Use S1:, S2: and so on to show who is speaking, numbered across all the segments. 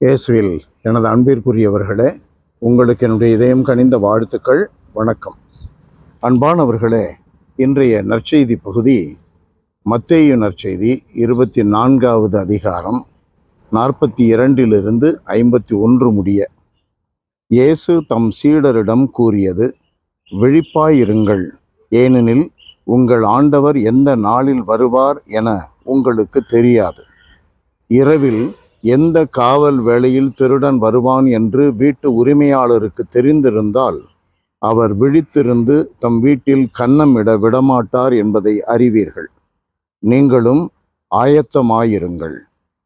S1: இயேசுவில் எனது அன்பிற்குரியவர்களே, உங்களுக்கு என்னுடைய இதயம் கனிந்த வாழ்த்துக்கள். வணக்கம். அன்பானவர்களே, இன்றைய நற்செய்தி பகுதி மத்தேயு நற்செய்தி 24வது அதிகாரம் 42 51 முடிய. இயேசு தம் சீடரிடம் கூறியது: விழிப்பாயிருங்கள், ஏனெனில் உங்கள் ஆண்டவர் எந்த நாளில் வருவார் என உங்களுக்கு தெரியாது. இரவில் எந்த காவல் வேளையில் திருடன் வருவான் என்று வீட்டு உரிமையாளருக்கு தெரிந்திருந்தால் அவர் விழித்திருந்து தம் வீட்டில் கன்னமிட விடமாட்டார் என்பதை அறிவீர்கள். நீங்களும் ஆயத்தமாயிருங்கள்,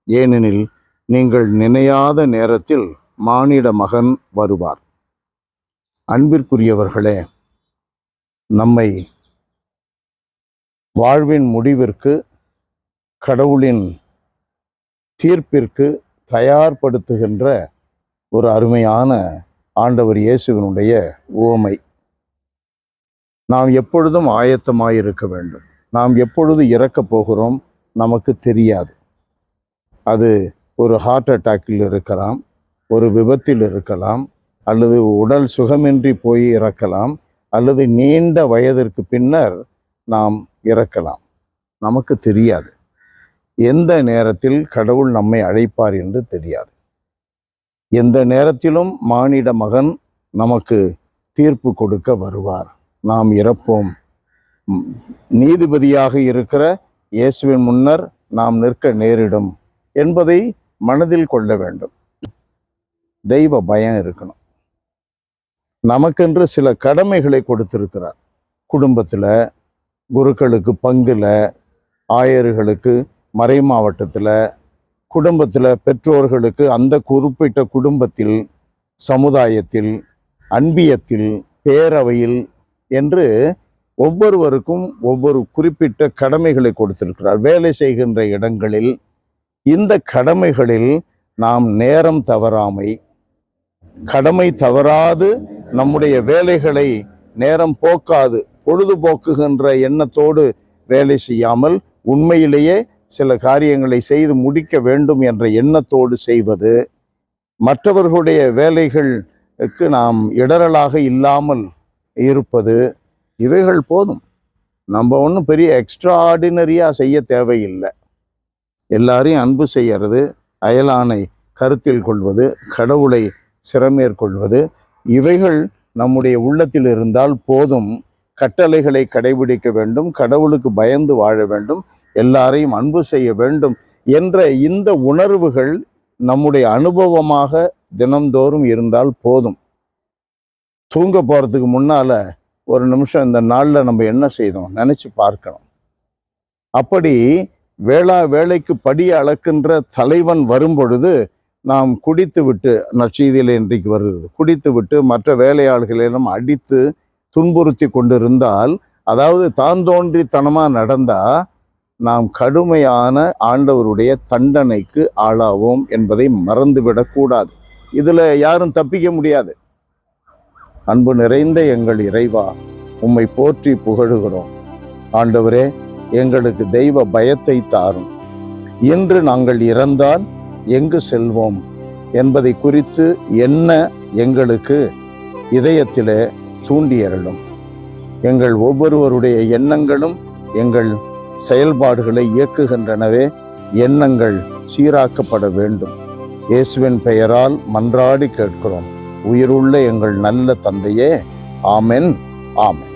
S1: ஏனெனில் நீங்கள் நினையாத நேரத்தில் மானிட மகன் வருவார். அன்பிற்குரியவர்களே, நம்மை வாழ்வின் முடிவிற்கு, கடவுளின் தீர்ப்பிற்கு தயார்படுத்துகின்ற ஒரு அருமையான ஆண்டவர் இயேசுவினுடைய உவமை. நாம் எப்பொழுதும் ஆயத்தமாயிருக்க வேண்டும். நாம் எப்பொழுது இறக்கப் போகிறோம் நமக்கு தெரியாது. அது ஒரு ஹார்ட் அட்டாக்கில் இருக்கலாம், ஒரு விபத்தில் இருக்கலாம், அல்லது உடல் சுகமின்றி போய் இறக்கலாம், அல்லது நீண்ட வயதிற்கு பின்னர் நாம் இறக்கலாம். நமக்கு தெரியாது. எந்த நேரத்தில் கடவுள் நம்மை அழைப்பார் என்று தெரியாது. எந்த நேரத்திலும் மானிட மகன் நமக்கு தீர்ப்பு கொடுக்க வருவார். நாம் இறப்போம். நீதிபதியாக இருக்கிற இயேசுவின் முன்னர் நாம் நிற்க நேரிடும் என்பதை மனதில் கொள்ள வேண்டும். தெய்வ பயம் இருக்கணும். நமக்கென்று சில கடமைகளை கொடுத்திருக்கிறார். குடும்பத்தில் குருக்களுக்கு பங்குல, ஆயர்களுக்கு மறை மாவட்டத்தில், குடும்பத்தில் பெற்றோர்களுக்கு அந்த குறிப்பிட்ட குடும்பத்தில், சமுதாயத்தில், அன்பியத்தில், பேரவையில் என்று ஒவ்வொருவருக்கும் ஒவ்வொரு குறிப்பிட்ட கடமைகளை கொடுத்திருக்கிறார். வேலை செய்கின்ற இடங்களில் இந்த கடமைகளில் நாம் நேரம் தவறாமை, கடமை தவறாது நம்முடைய வேலைகளை நேரம் போக்காது, பொழுதுபோக்குகின்ற எண்ணத்தோடு வேலை செய்யாமல் உண்மையிலேயே சில காரியங்களை செய்து முடிக்க வேண்டும் என்ற எண்ணத்தோடு செய்வது, மற்றவர்களுடைய வேலைகளுக்கு நாம் இடரலாக இல்லாமல் இருப்பது, இவைகள் போதும். நம்ம ஒன்றும் பெரிய எக்ஸ்ட்ராஆர்டினரியாக செய்ய தேவையில்லை. எல்லாரையும் அன்பு செய்யறது, அயலானை கருத்தில் கொள்வது, கடவுளை சிறமேற்கொள்வது, இவைகள் நம்முடைய உள்ளத்தில் இருந்தால் போதும். கட்டளைகளை கடைபிடிக்க வேண்டும், கடவுளுக்கு பயந்து வாழ வேண்டும், எல்லாரையும் அன்பு செய்ய வேண்டும் என்ற இந்த உணர்வுகள் நம்முடைய அனுபவமாக தினந்தோறும் இருந்தால் போதும். தூங்க போகிறதுக்கு முன்னால் ஒரு நிமிஷம் இந்த நாளில் நம்ம என்ன செய்தோம் நினச்சி பார்க்கணும். அப்படி வேளைக்கு படி அளக்கின்ற தலைவன் வரும் பொழுது நாம் குடித்து விட்டு, நற்செய்தியில் இன்றைக்கு வருகிறது, குடித்து விட்டு மற்ற வேலையாள்களிடம் அடித்து துன்புறுத்தி கொண்டிருந்தால், அதாவது தான் தோன்றித்தனமாக நடந்தால் நாம் கடுமையான ஆண்டவருடைய தண்டனைக்கு ஆளாவோம் என்பதை மறந்துவிடக்கூடாது. இதில் யாரும் தப்பிக்க முடியாது. அன்பு நிறைந்த எங்கள் இறைவா, உம்மை போற்றி புகழுகிறோம். ஆண்டவரே, எங்களுக்கு தெய்வ பயத்தை தாரும். இன்று நாங்கள் இறந்தால் எங்கு செல்வோம் என்பதை குறித்து என்ன எங்களுக்கு இதயத்திலே தூண்டியருளும். எங்கள் ஒவ்வொருவருடைய எண்ணங்களும் எங்கள் செயல்பாடுகளை இயக்குகின்றனவே, எண்ணங்கள் சீராக்கப்பட வேண்டும். இயேசுவின் பெயரால் மன்றாடி கேட்கிறோம். உயிருள்ள எங்கள் நல்ல தந்தையே. ஆமென், ஆமென்.